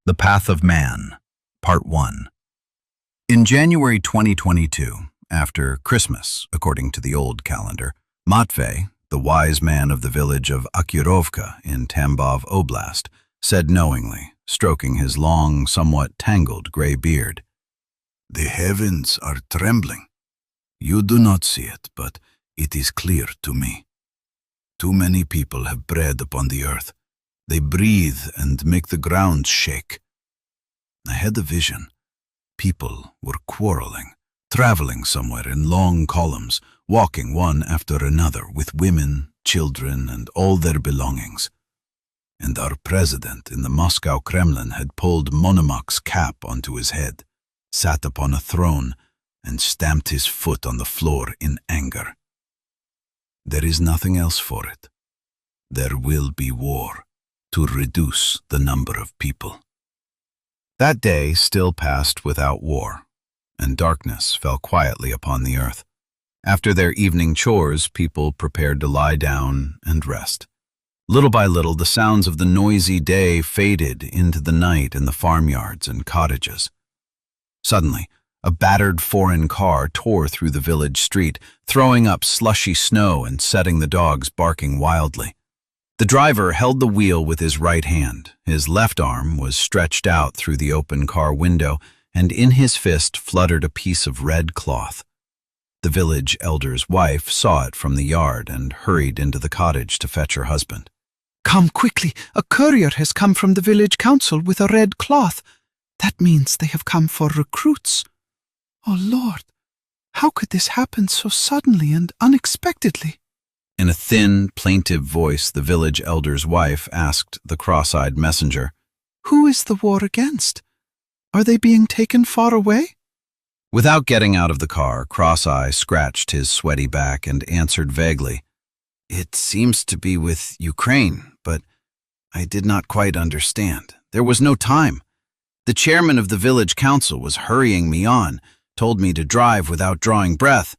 The Path of Man, Part 1. In January 2022, after Christmas, according to the old calendar, Matvey, the wise man of the village of Akurovka in Tambov Oblast, said knowingly, stroking his long, somewhat tangled gray beard, "The heavens are trembling. You do not see it, but it is clear to me. Too many people have bread upon the earth. They breathe and make the ground shake. I had a vision. People were quarreling, traveling somewhere in long columns, walking one after another with women, children, and all their belongings. And our president in the Moscow Kremlin had pulled Monomach's cap onto his head, sat upon a throne, and stamped his foot on the floor in anger. There is nothing else for it. There will be war to reduce the number of people." That day still passed without war, and darkness fell quietly upon the earth. After their evening chores, people prepared to lie down and rest. Little by little, the sounds of the noisy day faded into the night in the farmyards and cottages. Suddenly, a battered foreign car tore through the village street, throwing up slushy snow and setting the dogs barking wildly. The driver held the wheel with his right hand. His left arm was stretched out through the open car window, and in his fist fluttered a piece of red cloth. The village elder's wife saw it from the yard and hurried into the cottage to fetch her husband. "Come quickly! A courier has come from the village council with a red cloth. That means they have come for recruits. Oh, Lord, how could this happen so suddenly and unexpectedly?" In a thin, plaintive voice, the village elder's wife asked the cross-eyed messenger, "Who is the war against? Are they being taken far away?" Without getting out of the car, Cross-Eye scratched his sweaty back and answered vaguely, "It seems to be with Ukraine, but I did not quite understand. There was no time. The chairman of the village council was hurrying me on, told me to drive without drawing breath.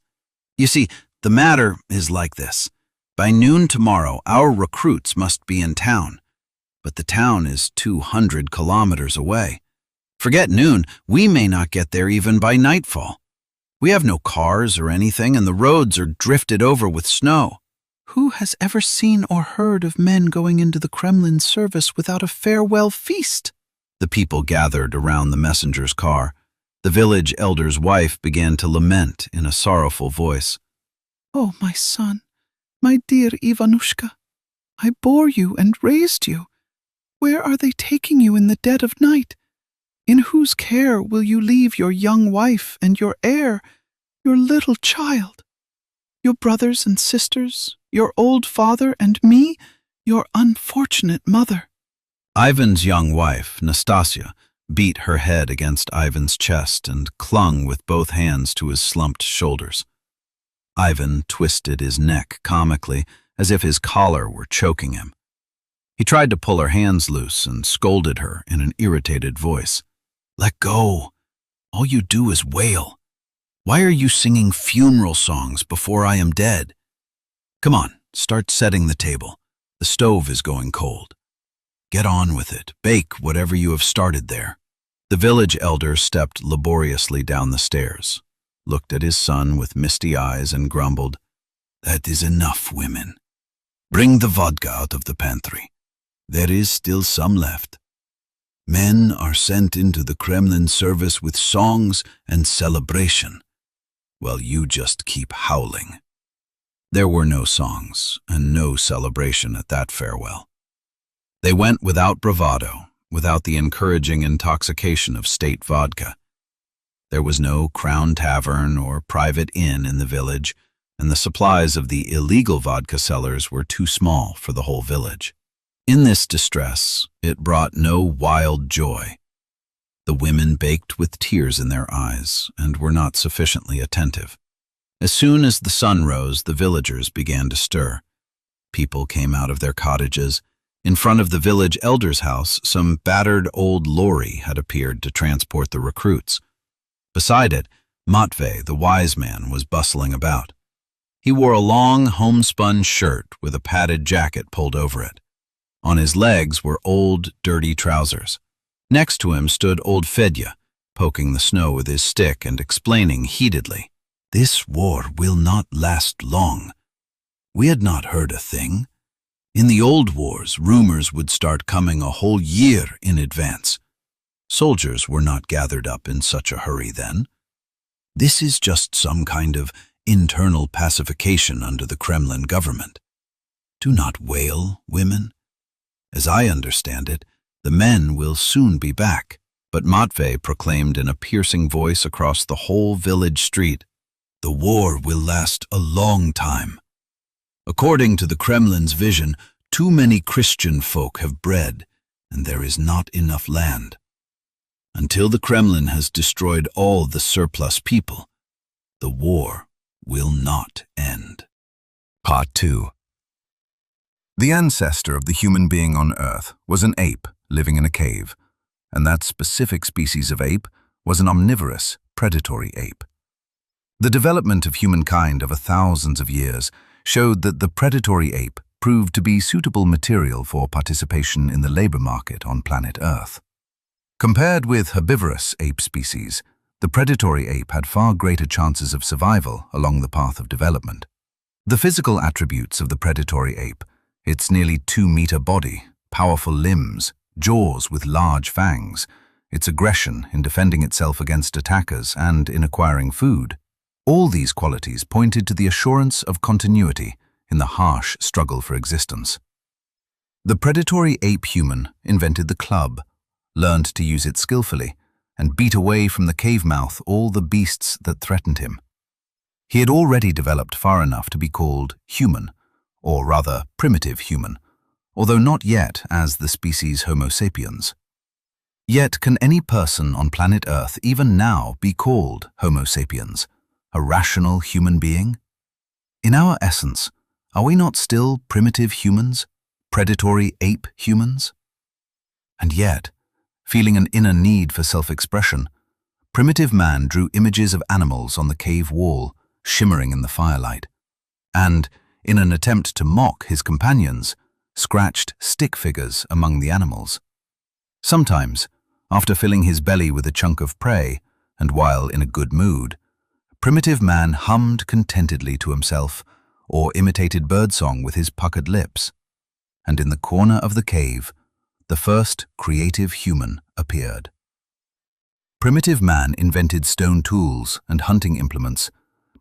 You see, the matter is like this. By noon tomorrow, our recruits must be in town, but the town is 200 kilometers away. Forget noon, we may not get there even by nightfall. We have no cars or anything, and the roads are drifted over with snow." "Who has ever seen or heard of men going into the Kremlin service without a farewell feast?" The people gathered around the messenger's car. The village elder's wife began to lament in a sorrowful voice. "Oh, my son, my dear Ivanushka, I bore you and raised you. Where are they taking you in the dead of night? In whose care will you leave your young wife and your heir, your little child? Your brothers and sisters, your old father, and me, your unfortunate mother." Ivan's young wife, Nastasia, beat her head against Ivan's chest and clung with both hands to his slumped shoulders. Ivan twisted his neck comically, as if his collar were choking him. He tried to pull her hands loose and scolded her in an irritated voice. "Let go. All you do is wail. Why are you singing funeral songs before I am dead? Come on, start setting the table. The stove is going cold. Get on with it. Bake whatever you have started there." The village elder stepped laboriously down the stairs, looked at his son with misty eyes and grumbled, "That is enough, women. Bring the vodka out of the pantry. There is still some left. Men are sent into the Kremlin service with songs and celebration, while you just keep howling." There were no songs and no celebration at that farewell. They went without bravado, without the encouraging intoxication of state vodka. There was no Crown Tavern or private inn in the village, and the supplies of the illegal vodka sellers were too small for the whole village. In this distress, it brought no wild joy. The women baked with tears in their eyes and were not sufficiently attentive. As soon as the sun rose, the villagers began to stir. People came out of their cottages. In front of the village elder's house, some battered old lorry had appeared to transport the recruits. Beside it, Matvey, the wise man, was bustling about. He wore a long homespun shirt with a padded jacket pulled over it. On his legs were old, dirty trousers. Next to him stood old Fedya, poking the snow with his stick and explaining heatedly, "This war will not last long. We had not heard a thing. In the old wars, rumors would start coming a whole year in advance. Soldiers were not gathered up in such a hurry then. This is just some kind of internal pacification under the Kremlin government. Do not wail, women. As I understand it, the men will soon be back." But Matvey proclaimed in a piercing voice across the whole village street, "The war will last a long time. According to the Kremlin's vision, too many Christian folk have bred, and there is not enough land. Until the Kremlin has destroyed all the surplus people, the war will not end." Part 2. The ancestor of the human being on Earth was an ape living in a cave, and that specific species of ape was an omnivorous, predatory ape. The development of humankind over thousands of years showed that the predatory ape proved to be suitable material for participation in the labor market on planet Earth. Compared with herbivorous ape species, the predatory ape had far greater chances of survival along the path of development. The physical attributes of the predatory ape, its nearly 2-meter body, powerful limbs, jaws with large fangs, its aggression in defending itself against attackers and in acquiring food, all these qualities pointed to the assurance of continuity in the harsh struggle for existence. The predatory ape-human invented the club, learned to use it skillfully, and beat away from the cave mouth all the beasts that threatened him. He had already developed far enough to be called human, or rather primitive human, although not yet as the species Homo sapiens. Yet can any person on planet Earth even now be called Homo sapiens, a rational human being? In our essence, are we not still primitive humans, predatory ape humans? And yet, feeling an inner need for self-expression, primitive man drew images of animals on the cave wall, shimmering in the firelight, and, in an attempt to mock his companions, scratched stick figures among the animals. Sometimes, after filling his belly with a chunk of prey, and while in a good mood, primitive man hummed contentedly to himself or imitated birdsong with his puckered lips. And in the corner of the cave, the first creative human appeared. Primitive man invented stone tools and hunting implements,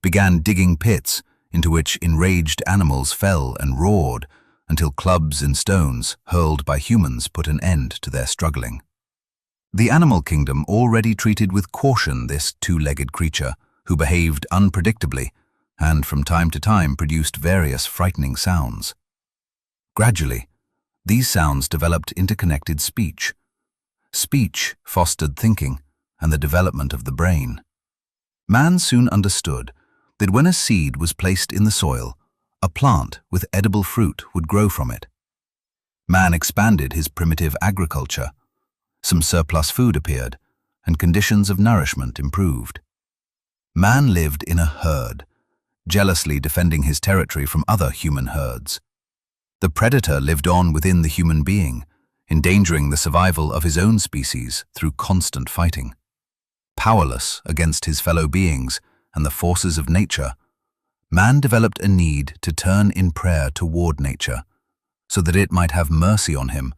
began digging pits into which enraged animals fell and roared until clubs and stones hurled by humans put an end to their struggling. The animal kingdom already treated with caution this two-legged creature who behaved unpredictably and from time to time produced various frightening sounds. Gradually, these sounds developed interconnected speech. Speech fostered thinking and the development of the brain. Man soon understood that when a seed was placed in the soil, a plant with edible fruit would grow from it. Man expanded his primitive agriculture. Some surplus food appeared, and conditions of nourishment improved. Man lived in a herd, jealously defending his territory from other human herds. The predator lived on within the human being, endangering the survival of his own species through constant fighting. Powerless against his fellow beings and the forces of nature, man developed a need to turn in prayer toward nature, so that it might have mercy on him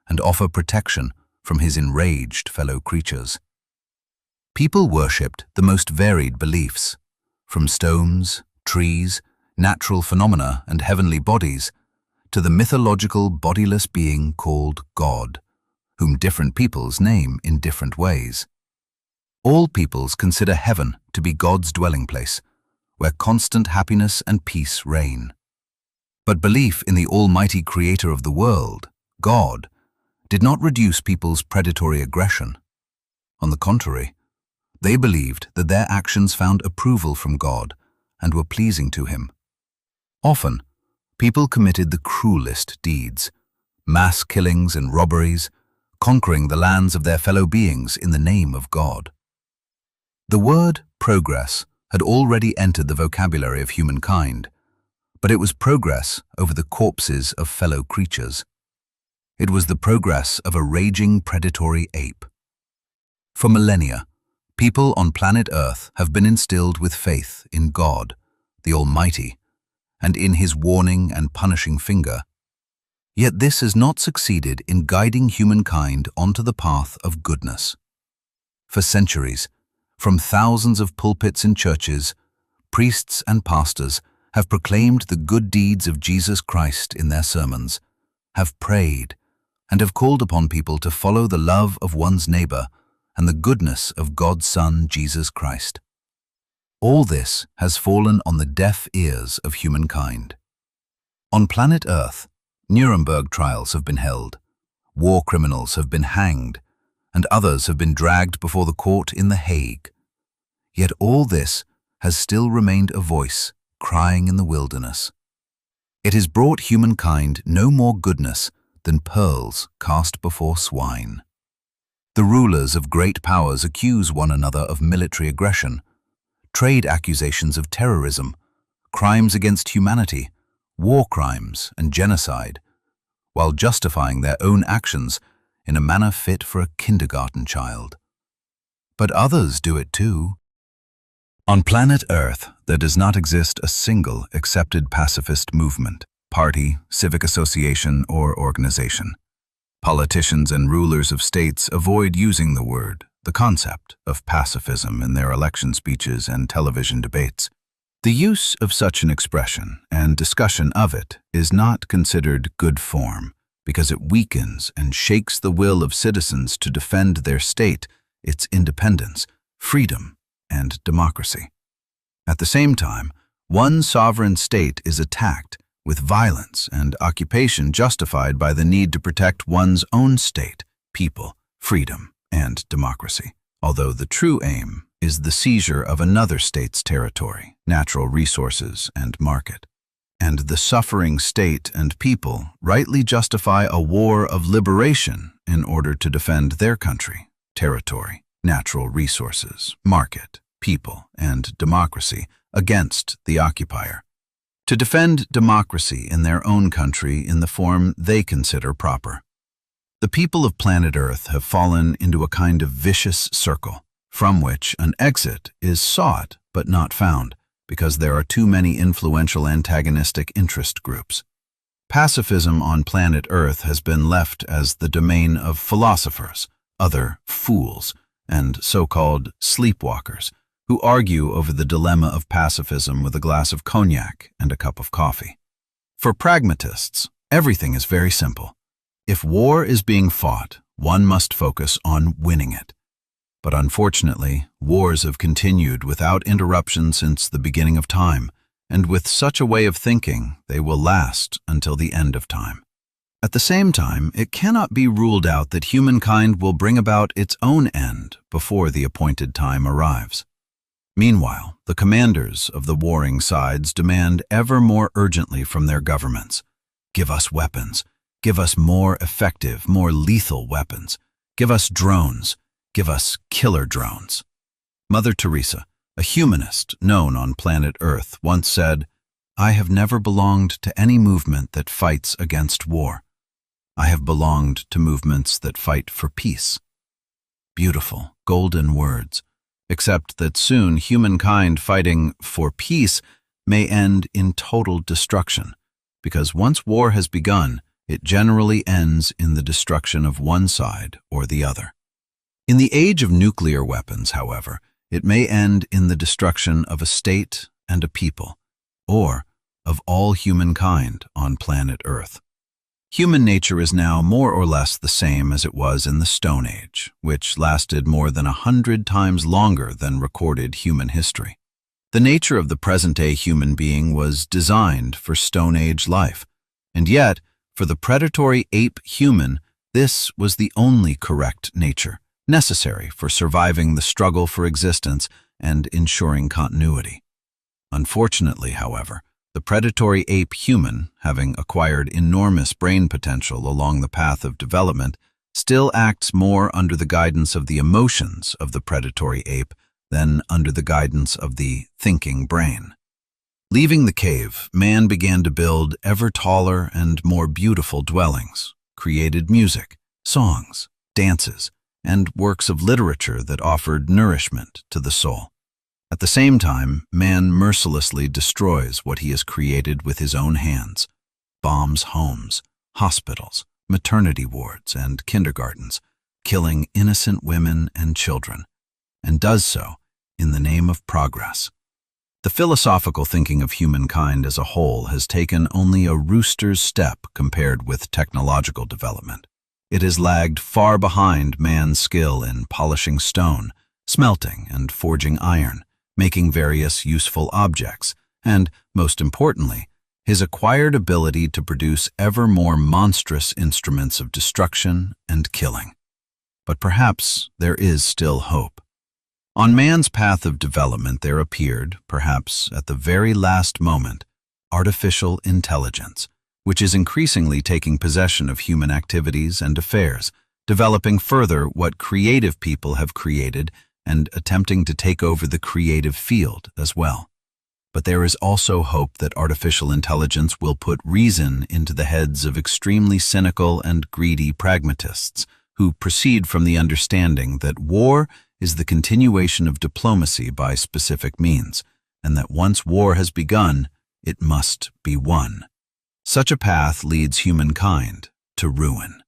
and offer protection from his enraged fellow creatures. People worshipped the most varied beliefs, from stones, trees, natural phenomena, and heavenly bodies, to the mythological bodiless being called God, whom different peoples name in different ways. All peoples consider heaven to be God's dwelling place, where constant happiness and peace reign. But belief in the almighty creator of the world, God, did not reduce people's predatory aggression. On the contrary, they believed that their actions found approval from God and were pleasing to him. Often, people committed the cruelest deeds, mass killings and robberies, conquering the lands of their fellow beings in the name of God. The word progress had already entered the vocabulary of humankind, but it was progress over the corpses of fellow creatures. It was the progress of a raging predatory ape. For millennia, people on planet Earth have been instilled with faith in God, the Almighty, and in His warning and punishing finger. Yet this has not succeeded in guiding humankind onto the path of goodness. For centuries, from thousands of pulpits in churches, priests and pastors have proclaimed the good deeds of Jesus Christ in their sermons, have prayed, and have called upon people to follow the love of one's neighbor and the goodness of God's Son, Jesus Christ. All this has fallen on the deaf ears of humankind. On planet Earth, Nuremberg trials have been held, war criminals have been hanged, and others have been dragged before the court in The Hague. Yet all this has still remained a voice crying in the wilderness. It has brought humankind no more goodness than pearls cast before swine. The rulers of great powers accuse one another of military aggression, trade accusations of terrorism, crimes against humanity, war crimes and genocide, while justifying their own actions in a manner fit for a kindergarten child. But others do it too. On planet Earth, there does not exist a single accepted pacifist movement, party, civic association, or organization. Politicians and rulers of states avoid using the concept of pacifism in their election speeches and television debates. The use of such an expression and discussion of it is not considered good form because it weakens and shakes the will of citizens to defend their state, its independence, freedom, and democracy. At the same time, one sovereign state is attacked with violence and occupation justified by the need to protect one's own state, people, freedom, and democracy, although the true aim is the seizure of another state's territory, natural resources, and market. And the suffering state and people rightly justify a war of liberation in order to defend their country, territory, natural resources, market, people, and democracy against the occupier. To defend democracy in their own country in the form they consider proper. The people of planet Earth have fallen into a kind of vicious circle, from which an exit is sought but not found, because there are too many influential antagonistic interest groups. Pacifism on planet Earth has been left as the domain of philosophers, other fools, and so-called sleepwalkers, who argue over the dilemma of pacifism with a glass of cognac and a cup of coffee. For pragmatists, everything is very simple. If war is being fought, one must focus on winning it. But unfortunately, wars have continued without interruption since the beginning of time, and with such a way of thinking, they will last until the end of time. At the same time, it cannot be ruled out that humankind will bring about its own end before the appointed time arrives. Meanwhile, the commanders of the warring sides demand ever more urgently from their governments. Give us weapons. Give us more effective, more lethal weapons. Give us drones. Give us killer drones. Mother Teresa, a humanist known on planet Earth, once said, "I have never belonged to any movement that fights against war. I have belonged to movements that fight for peace." Beautiful, golden words, except that soon humankind fighting for peace may end in total destruction, because once war has begun, it generally ends in the destruction of one side or the other. In the age of nuclear weapons, however, it may end in the destruction of a state and a people, or of all humankind on planet Earth. Human nature is now more or less the same as it was in the Stone Age, which lasted more than 100 times longer than recorded human history. The nature of the present-day human being was designed for Stone Age life, and yet, for the predatory ape human, this was the only correct nature, necessary for surviving the struggle for existence and ensuring continuity. Unfortunately, however, the predatory ape human, having acquired enormous brain potential along the path of development, still acts more under the guidance of the emotions of the predatory ape than under the guidance of the thinking brain. Leaving the cave, man began to build ever taller and more beautiful dwellings, created music, songs, dances, and works of literature that offered nourishment to the soul. At the same time, man mercilessly destroys what he has created with his own hands, bombs homes, hospitals, maternity wards, and kindergartens, killing innocent women and children, and does so in the name of progress. The philosophical thinking of humankind as a whole has taken only a rooster's step compared with technological development. It has lagged far behind man's skill in polishing stone, smelting and forging iron, making various useful objects, and, most importantly, his acquired ability to produce ever more monstrous instruments of destruction and killing. But perhaps there is still hope. On man's path of development there appeared, perhaps at the very last moment, artificial intelligence, which is increasingly taking possession of human activities and affairs, developing further what creative people have created and attempting to take over the creative field as well. But there is also hope that artificial intelligence will put reason into the heads of extremely cynical and greedy pragmatists who proceed from the understanding that war is the continuation of diplomacy by specific means, and that once war has begun, it must be won. Such a path leads humankind to ruin.